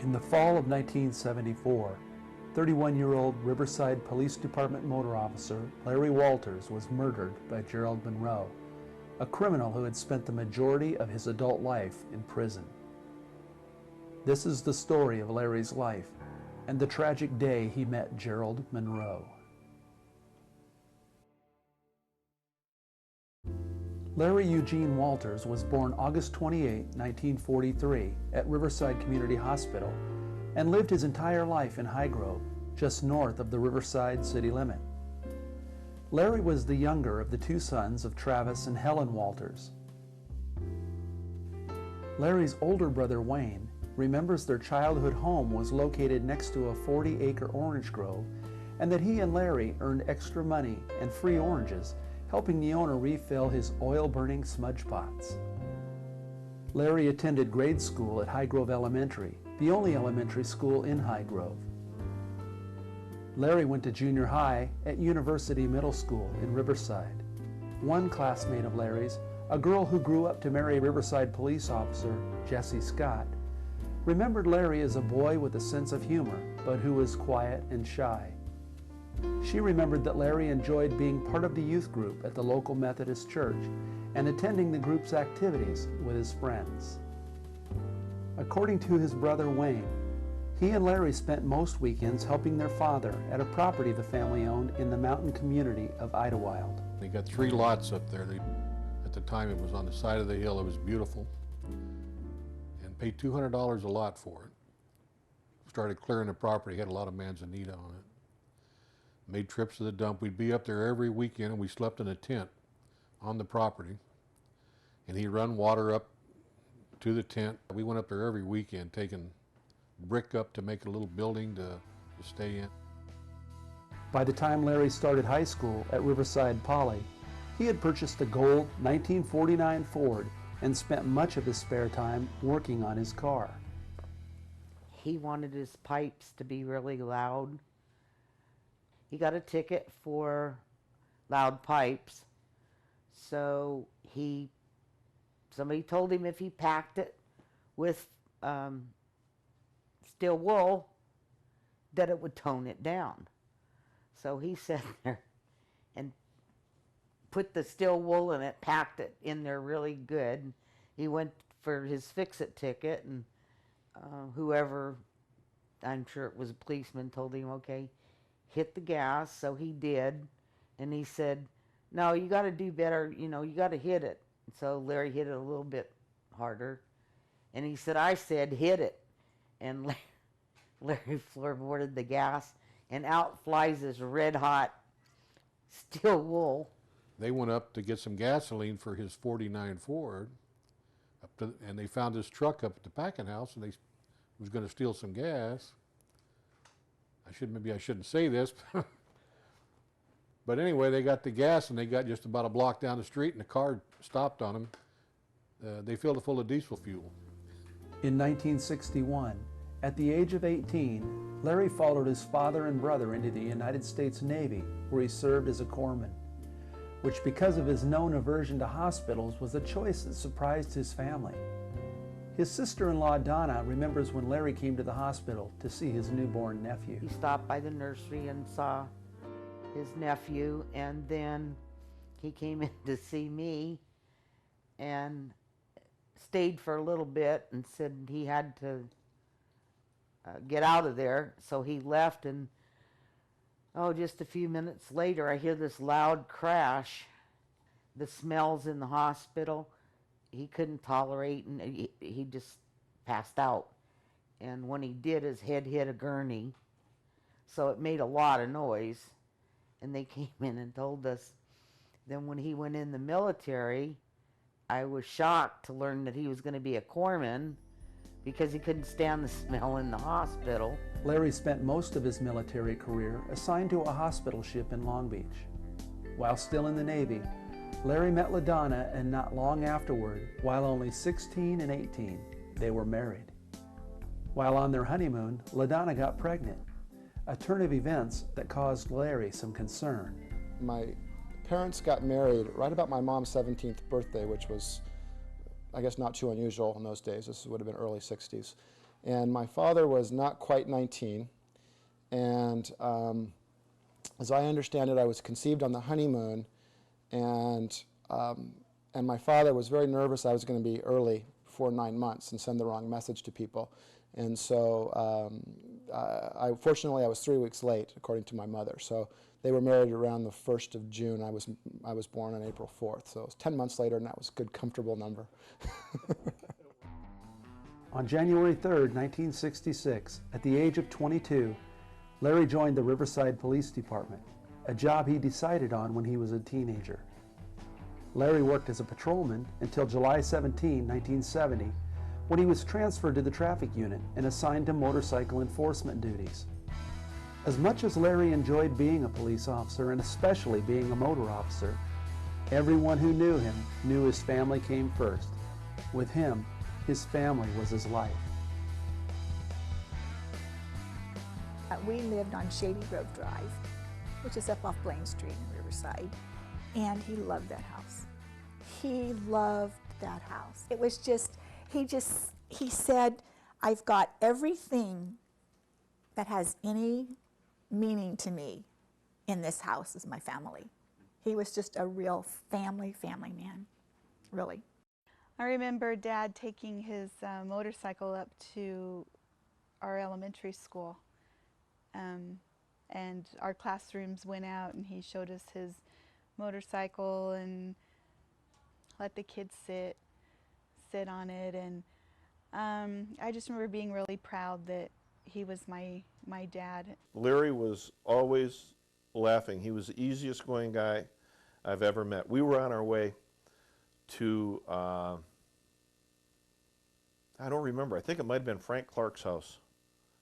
In the fall of 1974, 31-year-old Riverside Police Department motor officer Larry Walters was murdered by Gerald Monroe, a criminal who had spent the majority of his adult life in prison. This is the story of Larry's life and the tragic day he met Gerald Monroe. Larry Eugene Walters was born August 28, 1943 at Riverside Community Hospital and lived his entire life in Highgrove, just north of the Riverside city limit. Larry was the younger of the two sons of Travis and Helen Walters. Larry's older brother Wayne remembers their childhood home was located next to a 40-acre orange grove and that he and Larry earned extra money and free oranges, helping the owner refill his oil-burning smudge pots. Larry attended grade school at Highgrove Elementary, the only elementary school in Highgrove. Larry went to junior high at University Middle School in Riverside. One classmate of Larry's, a girl who grew up to marry Riverside police officer Jesse Scott, remembered Larry as a boy with a sense of humor, but who was quiet and shy. She remembered that Larry enjoyed being part of the youth group at the local Methodist church and attending the group's activities with his friends. According to his brother Wayne, he and Larry spent most weekends helping their father at a property the family owned in the mountain community of Idlewild. They got 3 lots up there. At the time it was on the side of the hill. It was beautiful, and paid $200 a lot for it. Started clearing the property, had a lot of manzanita on it. Made trips to the dump. We'd be up there every weekend and we slept in a tent on the property, and he'd run water up to the tent. We went up there every weekend, taking brick up to make a little building to stay in. By the time Larry started high school at Riverside Poly, he had purchased a gold 1949 Ford and spent much of his spare time working on his car. He wanted his pipes to be really loud. He got a ticket for loud pipes, so somebody told him if he packed it with steel wool, that it would tone it down. So he sat there and put the steel wool in it, packed it in there really good. He went for his fix-it ticket, and whoever, I'm sure it was a policeman, told him, okay, hit the gas. So he did, and he said, no, you got to do better, you got to hit it. So Larry hit it a little bit harder, and he said, I said hit it. And Larry floorboarded the gas, and out flies this red hot steel wool. They went up to get some gasoline for his 49 Ford, and they found this truck up at the packing house, and they was going to steal some gas. Maybe I shouldn't say this, but anyway, they got the gas, and they got just about a block down the street, and the car stopped on them. They filled it full of diesel fuel. In 1961, at the age of 18, Larry followed his father and brother into the United States Navy, where he served as a corpsman, which, because of his known aversion to hospitals, was a choice that surprised his family. His sister-in-law, Donna, remembers when Larry came to the hospital to see his newborn nephew. He stopped by the nursery and saw his nephew, and then he came in to see me and stayed for a little bit and said he had to get out of there. So he left, and just a few minutes later, I hear this loud crash. The smells in the hospital, he couldn't tolerate, and he just passed out. And when he did, his head hit a gurney, so it made a lot of noise. And they came in and told us. Then when he went in the military, I was shocked to learn that he was going to be a corpsman because he couldn't stand the smell in the hospital. Larry spent most of his military career assigned to a hospital ship in Long Beach. While still in the Navy, Larry met LaDonna, and not long afterward, while only 16 and 18, they were married. While on their honeymoon, LaDonna got pregnant, a turn of events that caused Larry some concern. My parents got married right about my mom's 17th birthday, which was, I guess, not too unusual in those days. This would have been early 60s. And my father was not quite 19. And as I understand it, I was conceived on the honeymoon, and my father was very nervous I was going to be early for 9 months and send the wrong message to people. And so fortunately I was 3 weeks late, according to my mother. So they were married around the 1st of June. I was born on April 4th. So it was 10 months later, and that was a good, comfortable number. On January 3rd, 1966, at the age of 22, Larry joined the Riverside Police Department, a job he decided on when he was a teenager. Larry worked as a patrolman until July 17, 1970, when he was transferred to the traffic unit and assigned to motorcycle enforcement duties. As much as Larry enjoyed being a police officer, and especially being a motor officer, everyone who knew him knew his family came first. With him, his family was his life. We lived on Shady Grove Drive, which is up off Blaine Street in Riverside, and he loved that house. He loved that house. It was just, he said, I've got everything that has any meaning to me in this house is my family. He was just a real family man, really. I remember Dad taking his motorcycle up to our elementary school, and our classrooms went out, and he showed us his motorcycle and let the kids sit on it, and I just remember being really proud that he was my dad. Larry was always laughing. He was the easiest going guy I've ever met. We were on our way to, I don't remember, I think it might have been Frank Clark's house.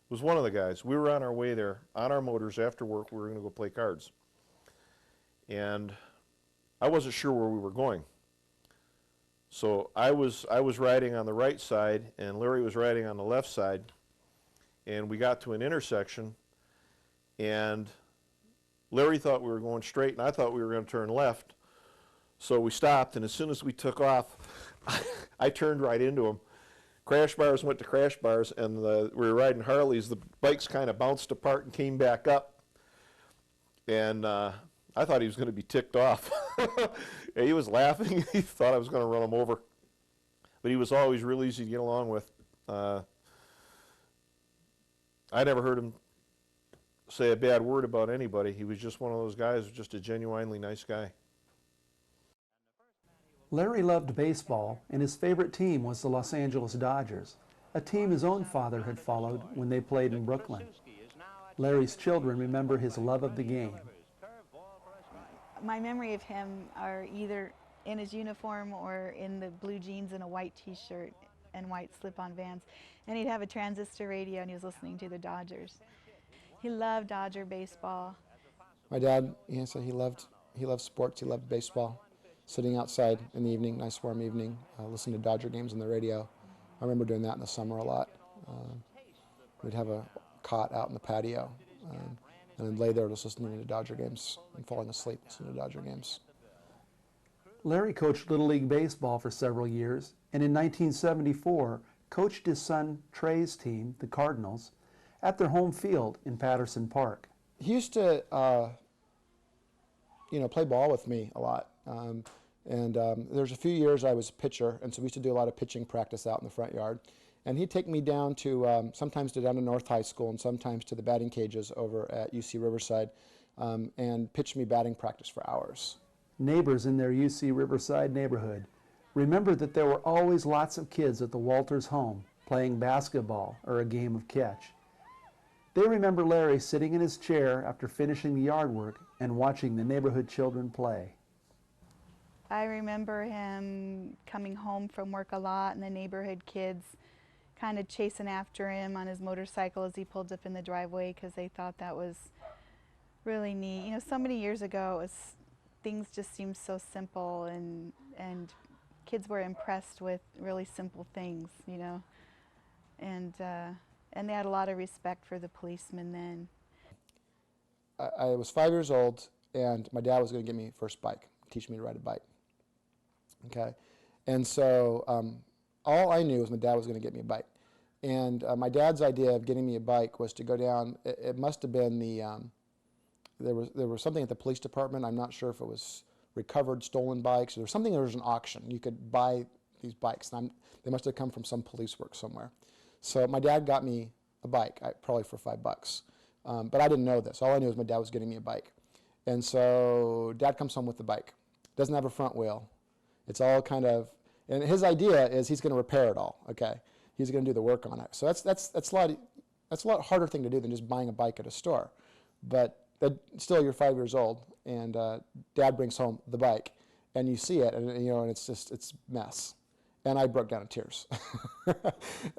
It was one of the guys. We were on our way there on our motors after work. We were going to go play cards. And I wasn't sure where we were going. So I was riding on the right side, and Larry was riding on the left side. And we got to an intersection, and Larry thought we were going straight, and I thought we were going to turn left. So we stopped, and as soon as we took off, I turned right into him. Crash bars went to crash bars, and we were riding Harleys. The bikes kind of bounced apart and came back up. And I thought he was going to be ticked off. He was laughing. He thought I was going to run him over. But he was always real easy to get along with. I never heard him say a bad word about anybody. He was just one of those guys, just a genuinely nice guy. Larry loved baseball, and his favorite team was the Los Angeles Dodgers, a team his own father had followed when they played in Brooklyn. Larry's children remember his love of the game. My memory of him are either in his uniform or in the blue jeans and a white t-shirt and white slip-on Vans. And he'd have a transistor radio, and he was listening to the Dodgers. He loved Dodger baseball. My dad, he said he loved sports. He loved baseball. Sitting outside in the evening, nice warm evening, listening to Dodger games on the radio. I remember doing that in the summer a lot. We'd have a cot out in the patio, and then lay there just listening to Dodger games and falling asleep listening to Dodger games. Larry coached Little League Baseball for several years, and in 1974 coached his son Trey's team, the Cardinals, at their home field in Patterson Park. He used to, play ball with me a lot. There's a few years I was a pitcher, and so we used to do a lot of pitching practice out in the front yard. And he'd take me down to, sometimes down to North High School and sometimes to the batting cages over at UC Riverside, and pitch me batting practice for hours. Neighbors in their UC Riverside neighborhood remembered that there were always lots of kids at the Walters home playing basketball or a game of catch. They remember Larry sitting in his chair after finishing the yard work and watching the neighborhood children play. I remember him coming home from work a lot, and the neighborhood kids kind of chasing after him on his motorcycle as he pulled up in the driveway because they thought that was really neat. You know, so many years ago, things just seemed so simple, and kids were impressed with really simple things, you know, and they had a lot of respect for the policemen then. I was 5 years old, and my dad was going to get me first bike, teach me to ride a bike. Okay, and so all I knew was my dad was going to get me a bike. And my dad's idea of getting me a bike was to go down. It must have been there was something at the police department. I'm not sure if it was recovered stolen bikes. There was something. There was an auction. You could buy these bikes, and they must have come from some police work somewhere. So my dad got me a bike, probably for $5. But I didn't know this. All I knew was my dad was getting me a bike. And so Dad comes home with the bike. Doesn't have a front wheel. It's all kind of, and his idea is he's going to repair it all. Okay, he's going to do the work on it. So that's a lot harder thing to do than just buying a bike at a store. But still, you're 5 years old, and Dad brings home the bike, and you see it, and and it's a mess. And I broke down in tears.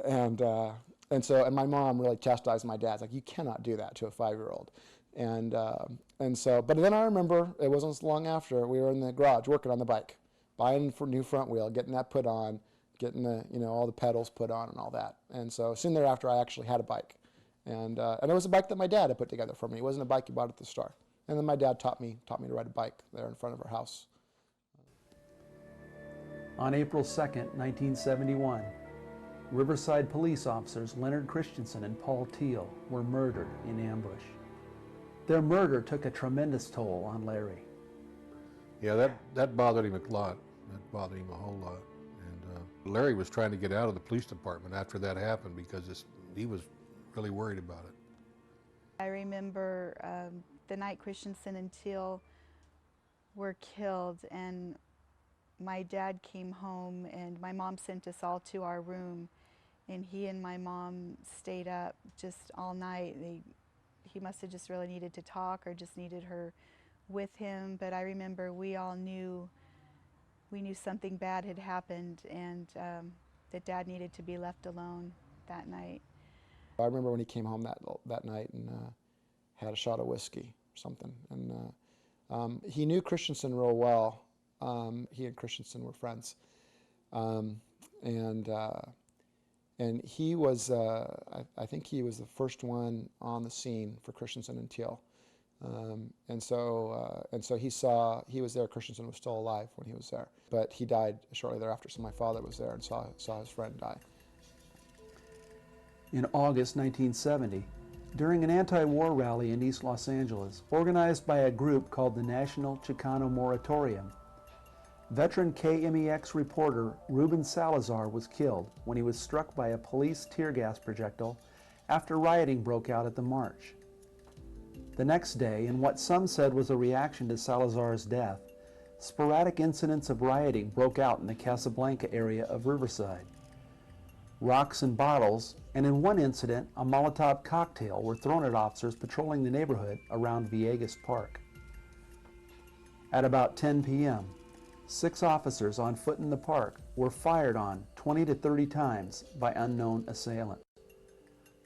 and my mom really chastised my dad. It's like, you cannot do that to a 5-year-old. But then I remember, it wasn't long after, we were in the garage working on the bike, buying a new front wheel, getting that put on, getting the, all the pedals put on and all that. And so soon thereafter, I actually had a bike. And it was a bike that my dad had put together for me. It wasn't a bike he bought at the store. And then my dad taught me to ride a bike there in front of our house. On April 2nd, 1971, Riverside police officers Leonard Christensen and Paul Teal were murdered in ambush. Their murder took a tremendous toll on Larry. Yeah, that bothered him a lot. That bothered him a whole lot. And Larry was trying to get out of the police department after that happened because he was really worried about it. I remember the night Christensen and Teal were killed, and my dad came home, and my mom sent us all to our room, and he and my mom stayed up just all night. He must have just really needed to talk or just needed her with him, but I remember we all knew something bad had happened, and that Dad needed to be left alone that night. I remember when he came home that night and had a shot of whiskey or something, and he knew Christensen real well. He and Christensen were friends, and he was, I think he was the first one on the scene for Christensen and Teal, and so he was there. Christensen was still alive when he was there, but he died shortly thereafter. So my father was there and saw his friend die. In August 1970, during an anti-war rally in East Los Angeles, organized by a group called the National Chicano Moratorium, veteran KMEX reporter Ruben Salazar was killed when he was struck by a police tear gas projectile after rioting broke out at the march. The next day, in what some said was a reaction to Salazar's death, sporadic incidents of rioting broke out in the Casablanca area of Riverside. Rocks and bottles, and in one incident, a Molotov cocktail were thrown at officers patrolling the neighborhood around Villegas Park. At about 10 p.m., 6 officers on foot in the park were fired on 20 to 30 times by unknown assailants.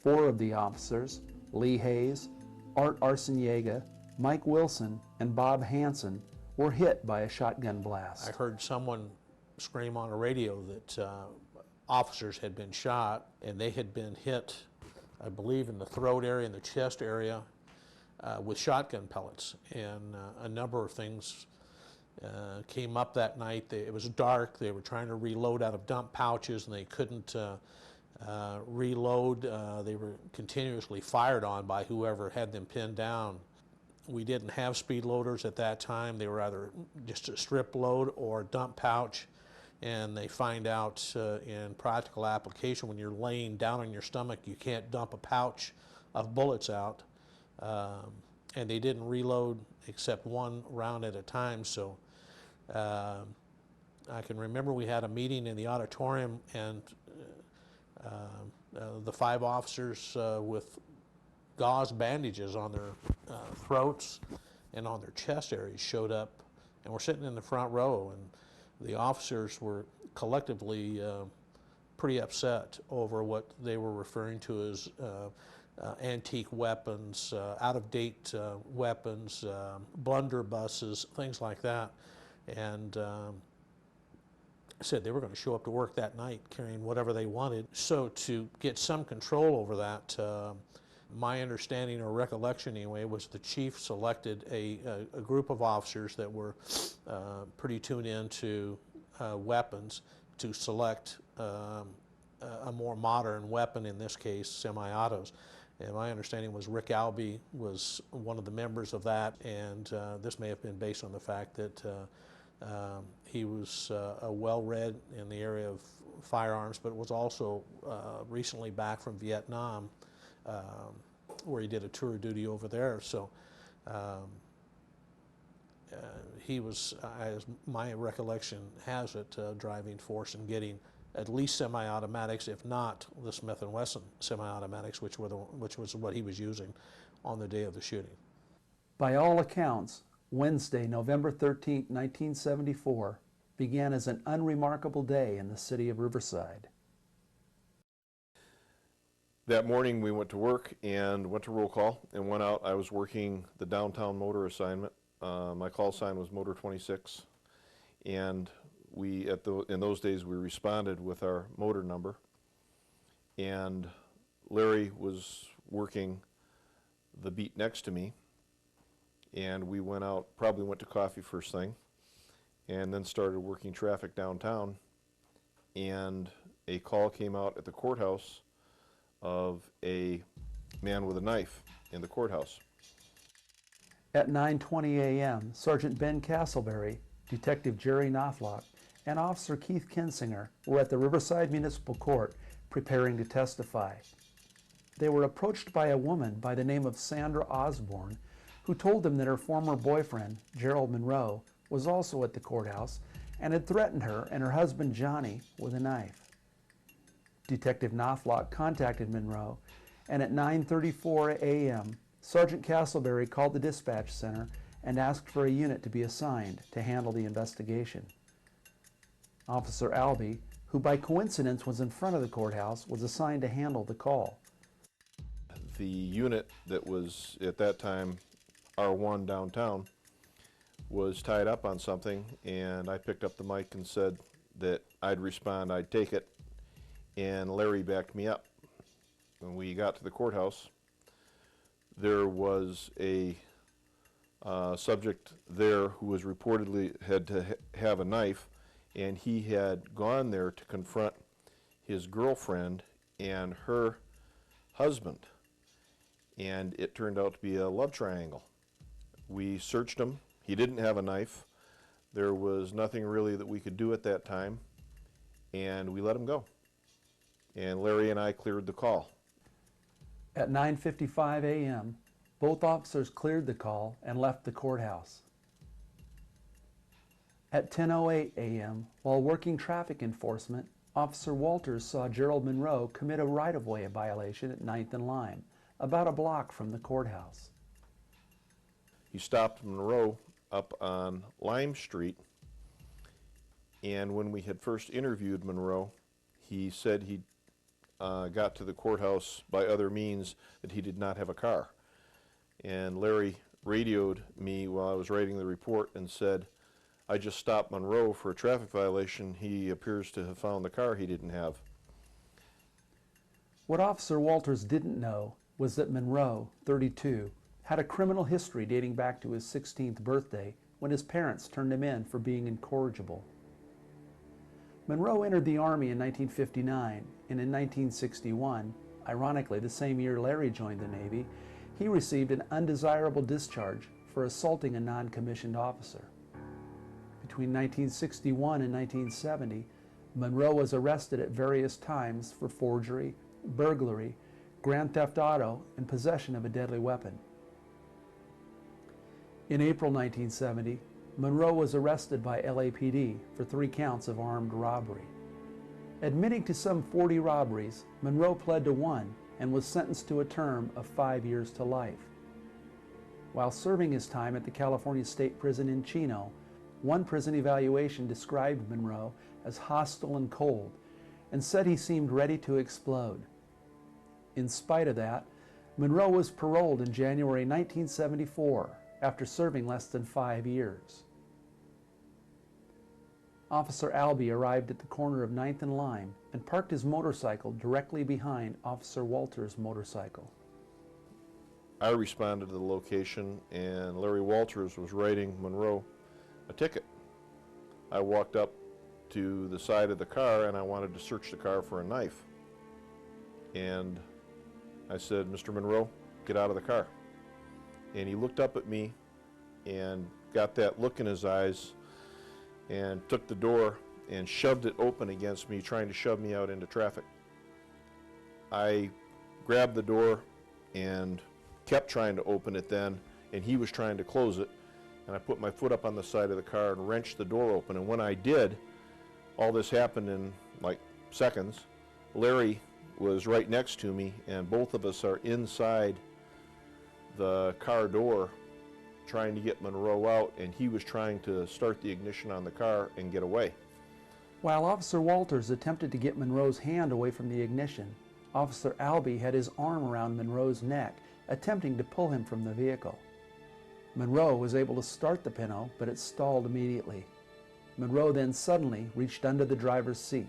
4 of the officers, Lee Hayes, Art Arciniega, Mike Wilson, and Bob Hansen, were hit by a shotgun blast. I heard someone scream on a radio that officers had been shot, and they had been hit, I believe, in the throat area and the chest area with shotgun pellets. And a number of things came up that night. It was dark. They were trying to reload out of dump pouches, and they couldn't reload. They were continuously fired on by whoever had them pinned down. We didn't have speed loaders at that time. They were either just a strip load or a dump pouch. And they find out in practical application, when you're laying down on your stomach, you can't dump a pouch of bullets out. And they didn't reload except one round at a time. So I can remember we had a meeting in the auditorium, and the 5 officers with gauze bandages on their throats and on their chest areas showed up, and we're sitting in the front row, and the officers were collectively pretty upset over what they were referring to as antique weapons, out-of-date weapons, blunderbusses, things like that. And said they were going to show up to work that night carrying whatever they wanted. So to get some control over that, my understanding or recollection anyway was the chief selected a group of officers that were pretty tuned into weapons to select a more modern weapon, in this case semi-autos. And my understanding was Rick Albee was one of the members of that, and this may have been based on the fact that he was well-read in the area of firearms, but was also recently back from Vietnam, where he did a tour of duty over there. So he was, as my recollection has it, driving force in getting at least semi-automatics, if not the Smith & Wesson semi-automatics, which was what he was using on the day of the shooting. By all accounts, Wednesday, November 13, 1974, began as an unremarkable day in the city of Riverside. That morning we went to work and went to roll call and went out. I was working the downtown motor assignment. My call sign was Motor 26, and we in those days we responded with our motor number, and Larry was working the beat next to me, and we went out, probably went to coffee first thing, and then started working traffic downtown, and a call came out at the courthouse of a man with a knife in the courthouse. At 9:20 a.m., Sergeant Ben Castleberry, Detective Jerry Knopflock, and Officer Keith Kinsinger were at the Riverside Municipal Court preparing to testify. They were approached by a woman by the name of Sandra Osborne, who told them that her former boyfriend, Gerald Monroe, was also at the courthouse and had threatened her and her husband Johnny with a knife. Detective Knopflock contacted Monroe, and at 9:34 a.m., Sergeant Castleberry called the dispatch center and asked for a unit to be assigned to handle the investigation. Officer Albee, who by coincidence was in front of the courthouse, was assigned to handle the call. The unit that was at that time R1 downtown was tied up on something, and I picked up the mic and said that I'd respond, I'd take it, and Larry backed me up. When we got to the courthouse, there was a subject there who was reportedly had to have a knife, and he had gone there to confront his girlfriend and her husband, and it turned out to be a love triangle. We searched him. He didn't have a knife. There was nothing really that we could do at that time, and we let him go. And Larry and I cleared the call. At 9:55 a.m., both officers cleared the call and left the courthouse. At 10:08 a.m., while working traffic enforcement, Officer Walters saw Gerald Monroe commit a right-of-way violation at 9th and Lime, about a block from the courthouse. He stopped Monroe up on Lime Street, and when we had first interviewed Monroe, he said he got to the courthouse by other means, that he did not have a car. And Larry radioed me while I was writing the report and said, I just stopped Monroe for a traffic violation. He appears to have found the car he didn't have. What Officer Walters didn't know was that Monroe, 32, had a criminal history dating back to his 16th birthday when his parents turned him in for being incorrigible. Monroe entered the Army in 1959, and in 1961, ironically the same year Larry joined the Navy, he received an undesirable discharge for assaulting a non-commissioned officer. Between 1961 and 1970, Monroe was arrested at various times for forgery, burglary, grand theft auto, and possession of a deadly weapon. In April 1970, Monroe was arrested by LAPD for 3 counts of armed robbery. Admitting to some 40 robberies, Monroe pled to 1 and was sentenced to a term of 5 years to life. While serving his time at the California State Prison in Chino, one prison evaluation described Monroe as hostile and cold and said he seemed ready to explode. In spite of that, Monroe was paroled in January 1974 after serving less than 5 years. Officer Albee arrived at the corner of 9th and Lime and parked his motorcycle directly behind Officer Walters' motorcycle. I responded to the location, and Larry Walters was writing Monroe a ticket. I walked up to the side of the car and I wanted to search the car for a knife. And I said, "Mr. Monroe, get out of the car." And he looked up at me and got that look in his eyes and took the door and shoved it open against me, trying to shove me out into traffic. I grabbed the door and kept trying to open it then, and he was trying to close it. And I put my foot up on the side of the car and wrenched the door open. And when I did, all this happened in like seconds. Larry was right next to me, and both of us are inside the car door trying to get Monroe out, and he was trying to start the ignition on the car and get away. While Officer Walters attempted to get Monroe's hand away from the ignition, Officer Albee had his arm around Monroe's neck, attempting to pull him from the vehicle. Monroe was able to start the Pinto, but it stalled immediately. Monroe then suddenly reached under the driver's seat.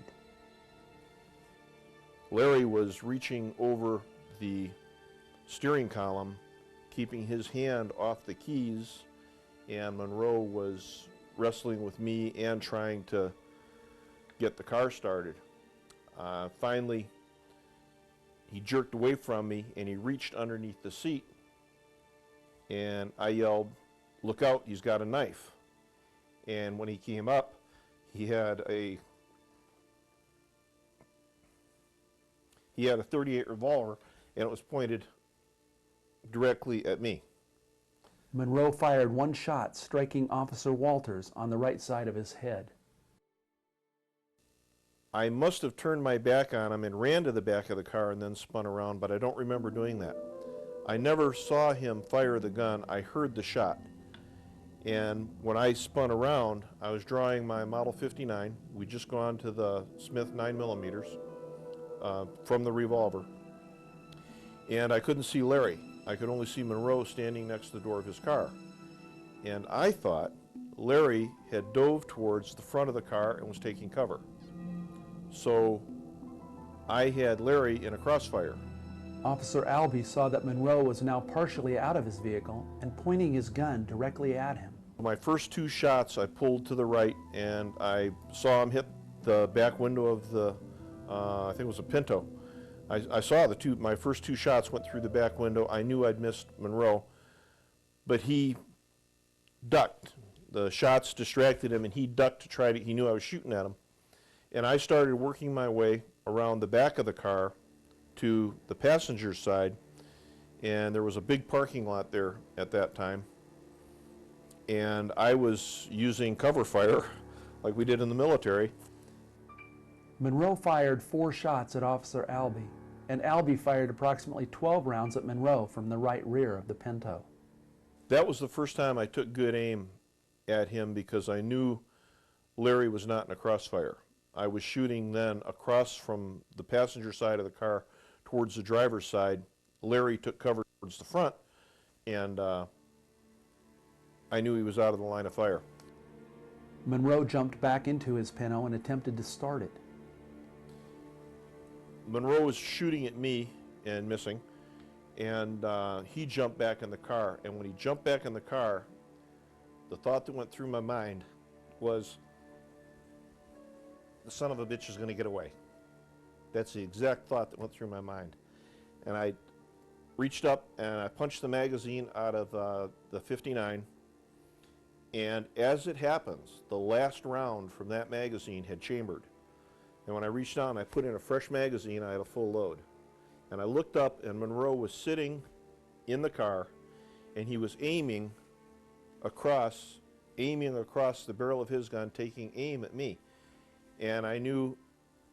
Larry was reaching over the steering column, keeping his hand off the keys, and Monroe was wrestling with me and trying to get the car started. Finally, he jerked away from me and he reached underneath the seat, and I yelled, "Look out, he's got a knife." And when he came up, he had a 38 revolver, and it was pointed directly at me. Monroe fired one shot, striking Officer Walters on the right side of his head. I must have turned my back on him and ran to the back of the car and then spun around, but I don't remember doing that. I never saw him fire the gun. I heard the shot. And when I spun around, I was drawing my Model 59. We'd just gone to the Smith 9mm from the revolver. And I couldn't see Larry. I could only see Monroe standing next to the door of his car. And I thought Larry had dove towards the front of the car and was taking cover. So I had Larry in a crossfire. Officer Albee saw that Monroe was now partially out of his vehicle and pointing his gun directly at him. My first two shots, I pulled to the right, and I saw him hit the back window of the, I think it was a Pinto. I saw my first two shots went through the back window. I knew I'd missed Monroe, but he ducked. The shots distracted him, and he ducked to try to, he knew I was shooting at him. And I started working my way around the back of the car to the passenger side, and there was a big parking lot there at that time. And I was using cover fire like we did in the military. Monroe fired 4 shots at Officer Albee, and Albee fired approximately 12 rounds at Monroe from the right rear of the Pinto. That was the first time I took good aim at him because I knew Larry was not in a crossfire. I was shooting then across from the passenger side of the car towards the driver's side. Larry took cover towards the front, and I knew he was out of the line of fire. Monroe jumped back into his Pinto and attempted to start it. Monroe was shooting at me and missing, and he jumped back in the car. And when he jumped back in the car, the thought that went through my mind was, the son of a bitch is going to get away. That's the exact thought that went through my mind. And I reached up and I punched the magazine out of the 59. And as it happens, the last round from that magazine had chambered. And when I reached down, I put in a fresh magazine. I had a full load. And I looked up, and Monroe was sitting in the car, and he was aiming across the barrel of his gun, taking aim at me. And I knew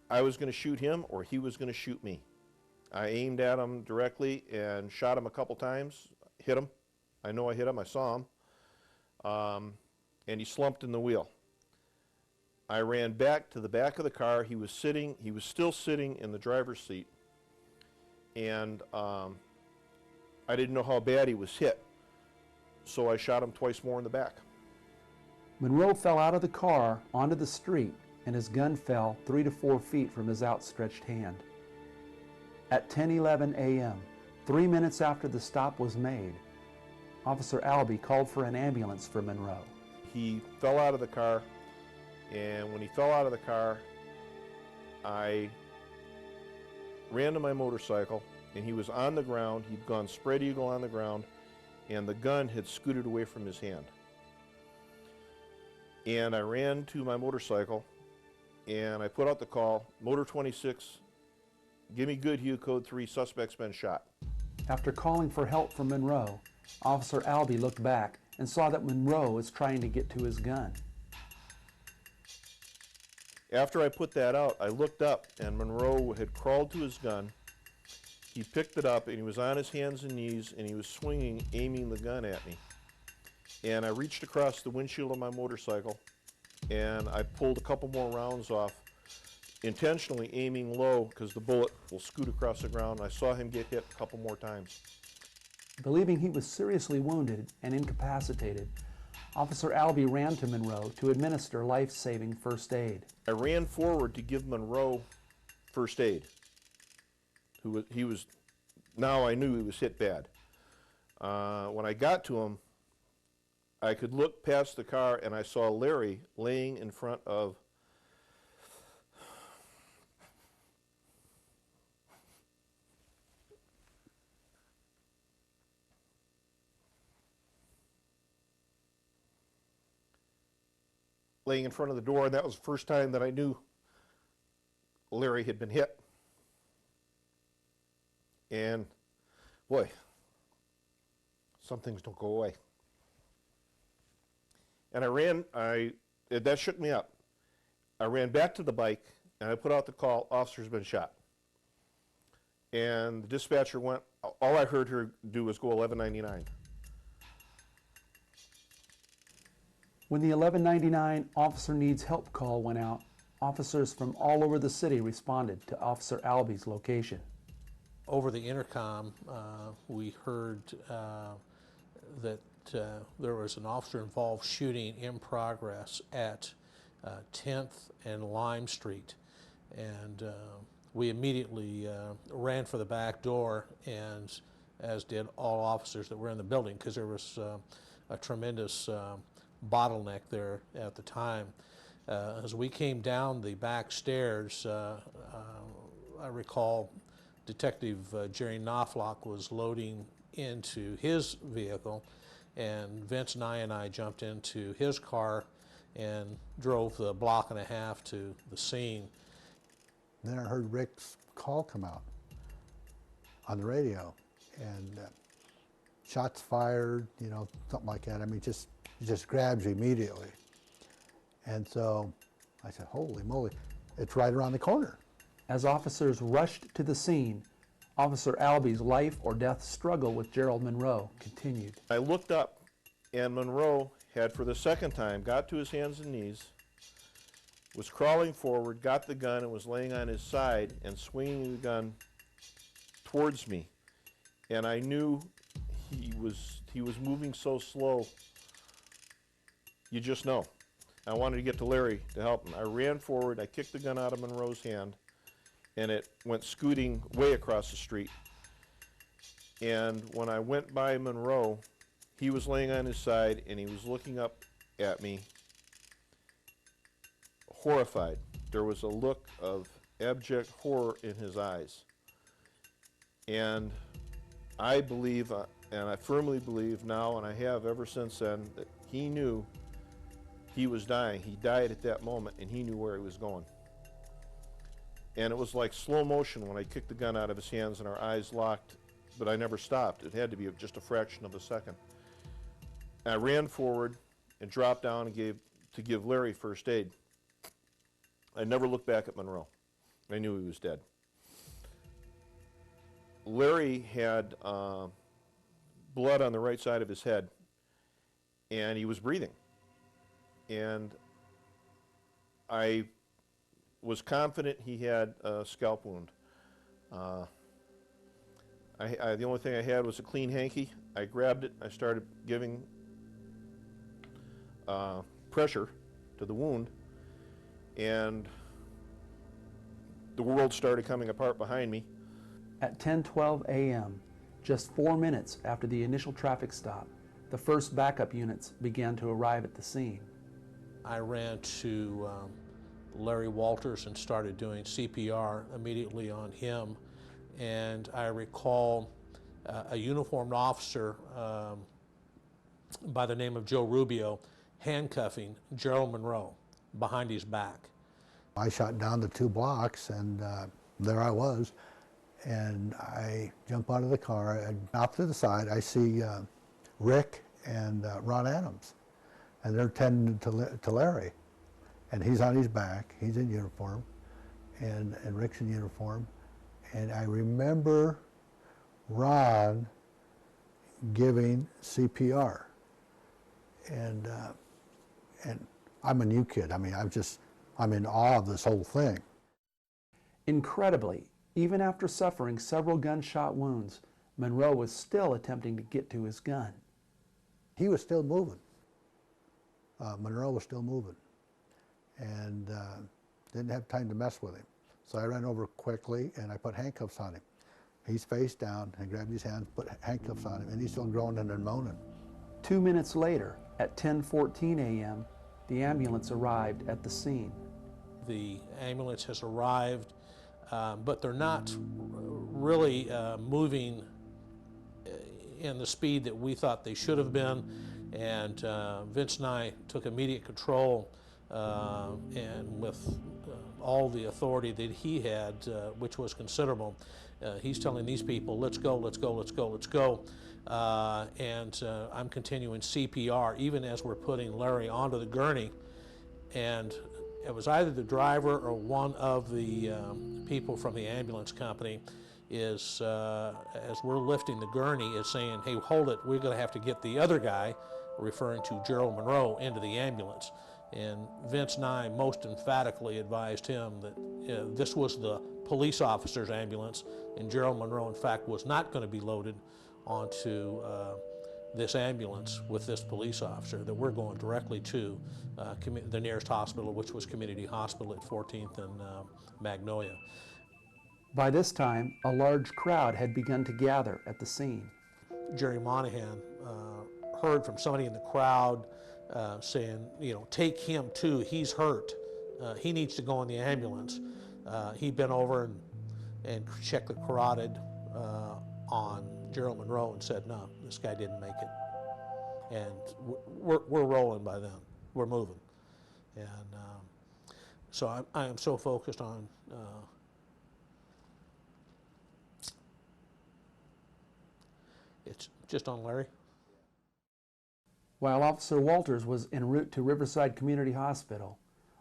I was going to shoot him or he was going to shoot me. I aimed at him directly and shot him a couple times, hit him. I know I hit him, I saw him. And he slumped in the wheel. I ran back to the back of the car. He was still sitting in the driver's seat. And I didn't know how bad he was hit. So I shot him twice more in the back. Monroe fell out of the car onto the street, and his gun fell 3 to 4 feet from his outstretched hand. At 10:11 a.m., 3 minutes after the stop was made, Officer Albee called for an ambulance for Monroe. He fell out of the car, and when he fell out of the car, I ran to my motorcycle, and he was on the ground. He'd gone spread eagle on the ground, and the gun had scooted away from his hand. And I ran to my motorcycle, and I put out the call, Motor 26, give me good Hugh, code 3, suspect's been shot. After calling for help from Monroe, Officer Albee looked back and saw that Monroe was trying to get to his gun. After I put that out, I looked up, and Monroe had crawled to his gun. He picked it up, and he was on his hands and knees, and he was swinging, aiming the gun at me. And I reached across the windshield of my motorcycle, and I pulled a couple more rounds off, intentionally aiming low because the bullet will scoot across the ground. I saw him get hit a couple more times. Believing he was seriously wounded and incapacitated, Officer Albee ran to Monroe to administer life-saving first aid. I ran forward to give Monroe first aid. Now I knew he was hit bad. When I got to him, I could look past the car, and I saw Larry laying in front of the door, and that was the first time that I knew Larry had been hit. And boy, some things don't go away. And that shook me up. I ran back to the bike, and I put out the call, officer's been shot. And the dispatcher went, all I heard her do was go 1199. When the 1199 Officer Needs Help call went out, officers from all over the city responded to Officer Albee's location. Over the intercom, we heard that there was an officer-involved shooting in progress at 10th and Lime Street. And we immediately ran for the back door, and as did all officers that were in the building, because there was a tremendous bottleneck there at the time. As we came down the back stairs, I recall Detective Jerry Knopfloch was loading into his vehicle, and Vince Nye and I jumped into his car and drove the block and a half to the scene. Then I heard Rick's call come out on the radio, and shots fired, you know, something like that. I mean, it just grabs you immediately. And so I said, holy moly, it's right around the corner. As officers rushed to the scene, Officer Albee's life or death struggle with Gerald Monroe continued. I looked up, and Monroe had, for the second time, got to his hands and knees, was crawling forward, got the gun, and was laying on his side and swinging the gun towards me. And I knew he was moving so slow, you just know. I wanted to get to Larry to help him. I ran forward, I kicked the gun out of Monroe's hand, and it went scooting way across the street. And when I went by Monroe, he was laying on his side, and he was looking up at me, horrified. There was a look of abject horror in his eyes. And I believe, and I firmly believe now, and I have ever since then, that he knew he was dying. He died at that moment, and he knew where he was going. And it was like slow motion when I kicked the gun out of his hands and our eyes locked, but I never stopped. It had to be just a fraction of a second. I ran forward and dropped down and give Larry first aid. I never looked back at Monroe. I knew he was dead. Larry had blood on the right side of his head, and he was breathing. And I was confident he had a scalp wound. The only thing I had was a clean hanky. I grabbed it, I started giving pressure to the wound, and the world started coming apart behind me. At 10:12 a.m., just 4 minutes after the initial traffic stop, the first backup units began to arrive at the scene. I ran to Larry Walters and started doing CPR immediately on him. and I recall a uniformed officer by the name of Joe Rubio handcuffing Gerald Monroe behind his back. I shot down the 2 blocks, and there I was. And I jump out of the car, and off to the side, I see Rick and Ron Adams. And they're tending to Larry. And he's on his back, he's in uniform, and Rick's in uniform. And I remember Ron giving CPR. And I'm a new kid. I mean, I'm in awe of this whole thing. Incredibly, even after suffering several gunshot wounds, Monroe was still attempting to get to his gun. He was still moving. Monroe was still moving, and didn't have time to mess with him. So I ran over quickly, and I put handcuffs on him. He's face down, and grabbed his hands, put handcuffs on him, and he's still groaning and moaning. 2 minutes later, at 10:14 a.m., the ambulance arrived at the scene. The ambulance has arrived, but they're not really moving in the speed that we thought they should have been. And Vince and I took immediate control, and with all the authority that he had, which was considerable, he's telling these people, let's go, let's go, let's go, let's go. And I'm continuing CPR even as we're putting Larry onto the gurney. And it was either the driver or one of the people from the ambulance company is, as we're lifting the gurney, is saying, hey, hold it, we're going to have to get the other guy, referring to Gerald Monroe, into the ambulance. And Vince and I most emphatically advised him that this was the police officer's ambulance, and Gerald Monroe, in fact, was not going to be loaded onto this ambulance with this police officer, that we're going directly to the nearest hospital, which was Community Hospital at 14th and Magnolia. By this time, a large crowd had begun to gather at the scene. Jerry Monahan heard from somebody in the crowd saying, you know, take him too, he's hurt. He needs to go in the ambulance. He bent over and checked the carotid on Gerald Monroe and said, no, this guy didn't make it. And we're rolling by then. We're moving. And so I am so focused on it's just on Larry. While Officer Walters was en route to Riverside Community Hospital,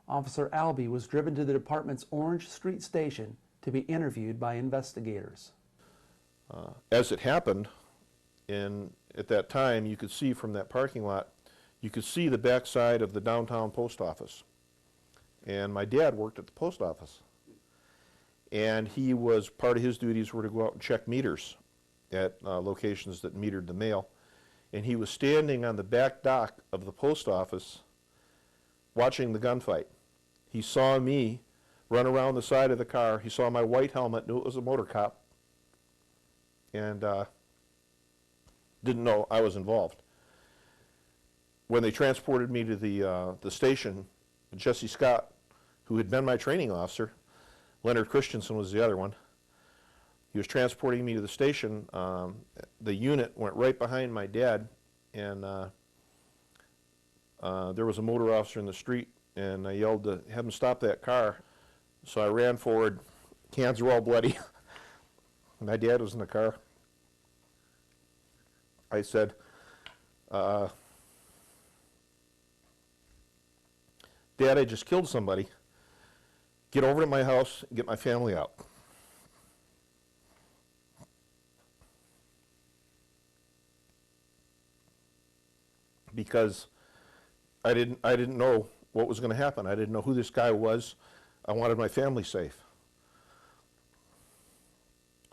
Officer Albee was driven to the department's Orange Street station to be interviewed by investigators. As it happened, at that time, you could see from that parking lot, you could see the backside of the downtown post office. And my dad worked at the post office. And part of his duties were to go out and check meters at locations that metered the mail. And he was standing on the back dock of the post office watching the gunfight. He saw me run around the side of the car. He saw my white helmet, knew it was a motor cop, and didn't know I was involved. When they transported me to the station, Jesse Scott, who had been my training officer, Leonard Christensen was the other one, he was transporting me to the station. The unit went right behind my dad, and there was a motor officer in the street, and I yelled to have him stop that car. So I ran forward, hands were all bloody. My dad was in the car. I said, Dad, I just killed somebody. Get over to my house and get my family out. Because I didn't know what was going to happen. I didn't know who this guy was. I wanted my family safe.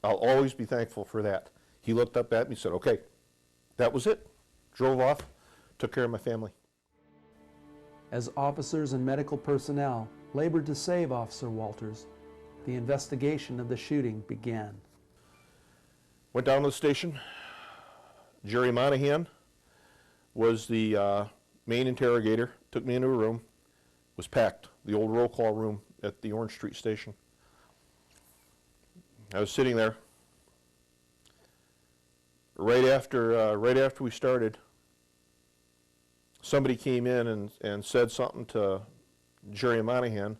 I'll always be thankful for that. He looked up at me and said, okay, that was it. Drove off, took care of my family. As officers and medical personnel labored to save Officer Walters, the investigation of the shooting began. Went down to the station. Jerry Monahan was the main interrogator, took me into a room, was packed, the old roll call room at the Orange Street station. I was sitting there right after we started, somebody came in and said something to Jerry Monahan,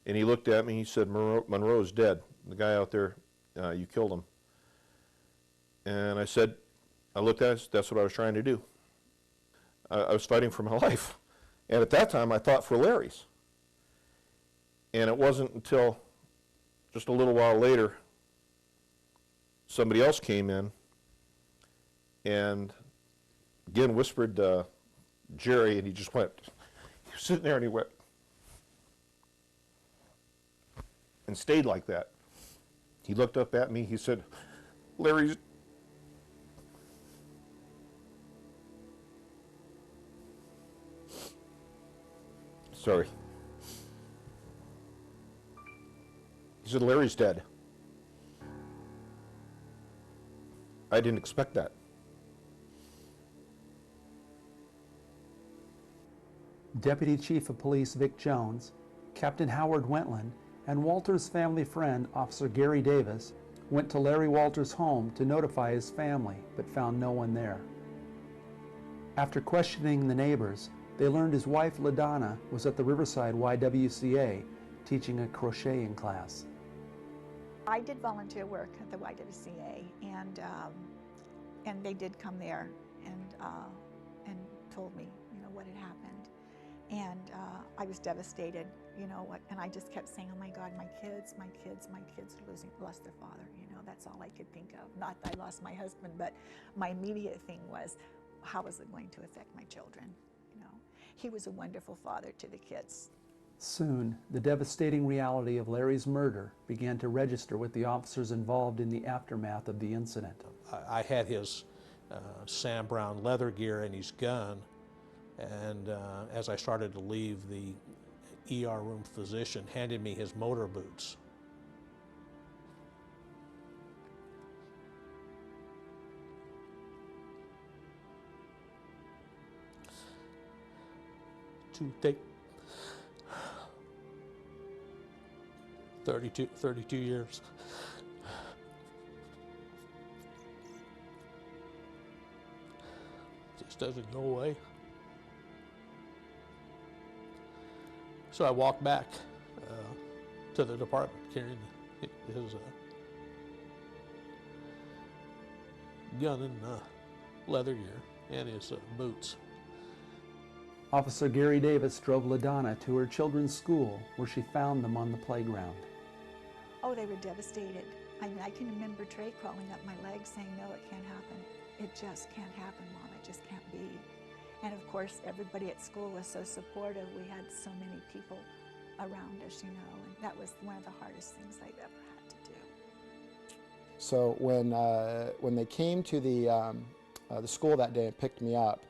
and he looked at me and he said, Monroe's dead. The guy out there, you killed him. And I looked at it, that's what I was trying to do. I was fighting for my life. And at that time, I thought for Larry's. And it wasn't until just a little while later, somebody else came in and again whispered Jerry, and he just went, he was sitting there and he went, and stayed like that. He looked up at me, he said, Larry's, sorry. He said, Larry's dead. I didn't expect that. Deputy Chief of Police Vic Jones, Captain Howard Wentland, and Walter's family friend, Officer Gary Davis, went to Larry Walters' home to notify his family, but found no one there. After questioning the neighbors, they learned his wife, LaDonna, was at the Riverside YWCA teaching a crocheting class. I did volunteer work at the YWCA, and they did come there and told me, what had happened. And I was devastated, and I just kept saying, oh my God, my kids lost their father, that's all I could think of. Not that I lost my husband, but my immediate thing was, how was it going to affect my children, He was a wonderful father to the kids. Soon, the devastating reality of Larry's murder began to register with the officers involved in the aftermath of the incident. I had his Sam Brown leather gear and his gun, and as I started to leave, the ER room physician handed me his motor boots. To take 32 years. Just doesn't go away. So I walked back to the department carrying his gun and leather gear and his boots. Officer Gary Davis drove LaDonna to her children's school, where she found them on the playground. Oh, they were devastated. I can remember Trey crawling up my leg saying, no, it can't happen. It just can't happen, Mom. It just can't be. And of course, everybody at school was so supportive. We had so many people around us, and that was one of the hardest things I've ever had to do. So when they came to the school that day and picked me up,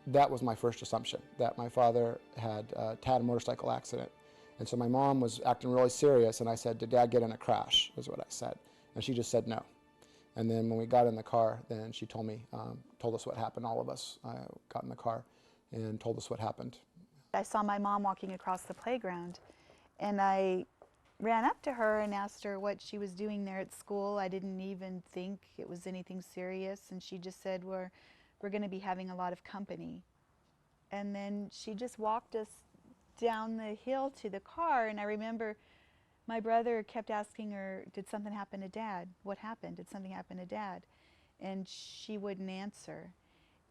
that was my first assumption, that my father had had a motorcycle accident. And so my mom was acting really serious, and I said, did Dad get in a crash, is what I said. And she just said no. And then when we got in the car, then she told us what happened. All of us got in the car and told us what happened. I saw my mom walking across the playground, and I ran up to her and asked her what she was doing there at school. I didn't even think it was anything serious, and she just said, we're going to be having a lot of company. And then she just walked us down the hill to the car, and I remember my brother kept asking her, did something happen to Dad? What happened? Did something happen to Dad? And she wouldn't answer.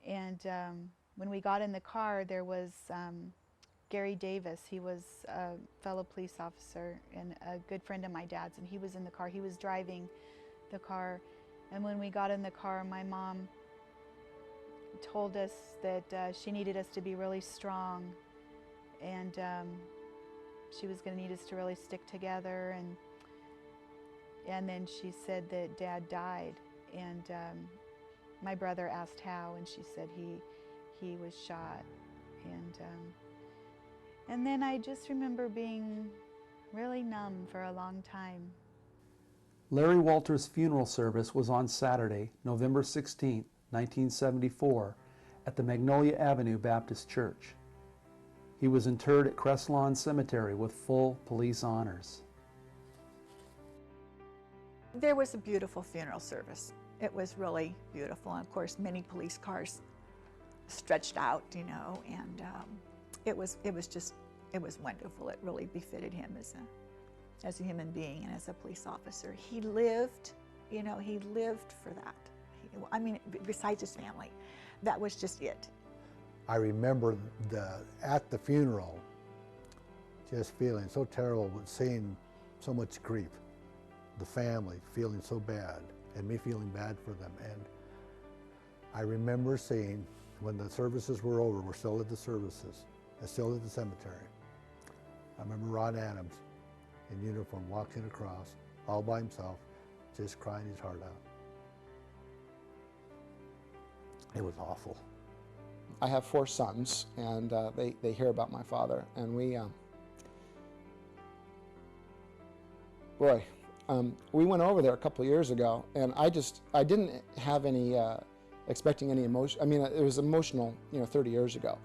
And when we got in the car, there was Gary Davis. He was a fellow police officer and a good friend of my dad's, and he was in the car. He was driving the car. And when we got in the car, my mom told us that she needed us to be really strong, and she was going to need us to really stick together. And then she said that Dad died, and my brother asked how, and she said he was shot. And then I just remember being really numb for a long time. Larry Walters' funeral service was on Saturday, November 16, 1974, at the Magnolia Avenue Baptist Church. He was interred at Crestlawn Cemetery with full police honors. There was a beautiful funeral service. It was really beautiful. And of course, many police cars stretched out, you know, and it was wonderful. It really befitted him as a human being and as a police officer. He lived, you know, he lived for that. I mean, besides his family, that was just it. I remember at the funeral, just feeling so terrible with seeing so much grief, the family feeling so bad, and me feeling bad for them. And I remember seeing, when the services were over, we're still at the services, still at the cemetery. I remember Ron Adams in uniform walking across, all by himself, just crying his heart out. It was awful. I have 4 sons, and they hear about my father, and we went over there a couple of years ago, and I didn't have any expecting any emotion. I mean, it was emotional, you know, 30 years ago,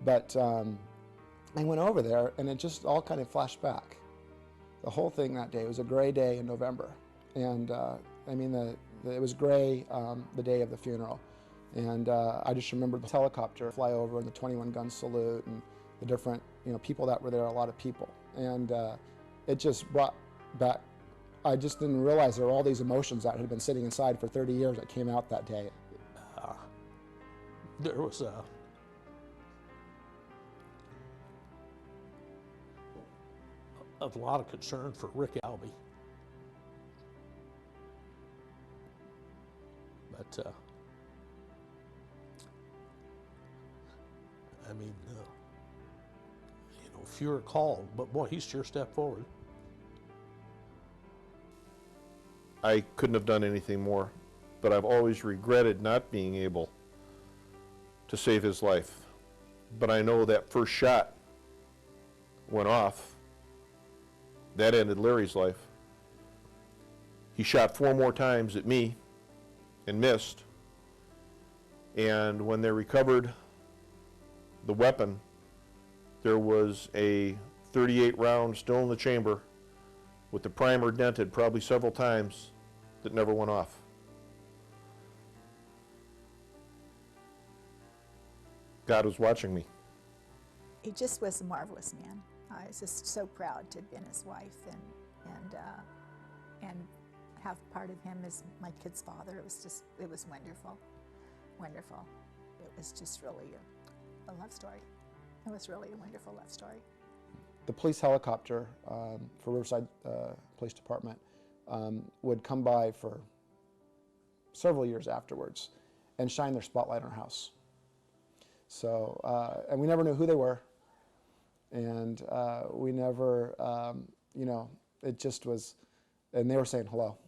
but I went over there, and it just all kind of flashed back. The whole thing that day was a gray day in November, and I mean, it was gray the day of the funeral. And I just remember the helicopter fly over and the 21 gun salute and the different, you know, people that were there, a lot of people. And it just brought back, I just didn't realize there were all these emotions that had been sitting inside for 30 years that came out that day. There was a lot of concern for Rick Albee. But I mean, you know, fewer called, but boy, he sure stepped forward. I couldn't have done anything more, but I've always regretted not being able to save his life. But I know that first shot went off. That ended Larry's life. He shot 4 more times at me and missed. And when they recovered the weapon, there was a 38 round still in the chamber with the primer dented probably several times that never went off. God was watching me. He just was a marvelous man. I was just so proud to have been his wife and have part of him as my kid's father. It was wonderful, wonderful. It was just really a love story. It was really a wonderful love story. The police helicopter for Riverside Police Department would come by for several years afterwards and shine their spotlight on our house. So, and we never knew who they were, and we never, you know, it just was, and they were saying hello.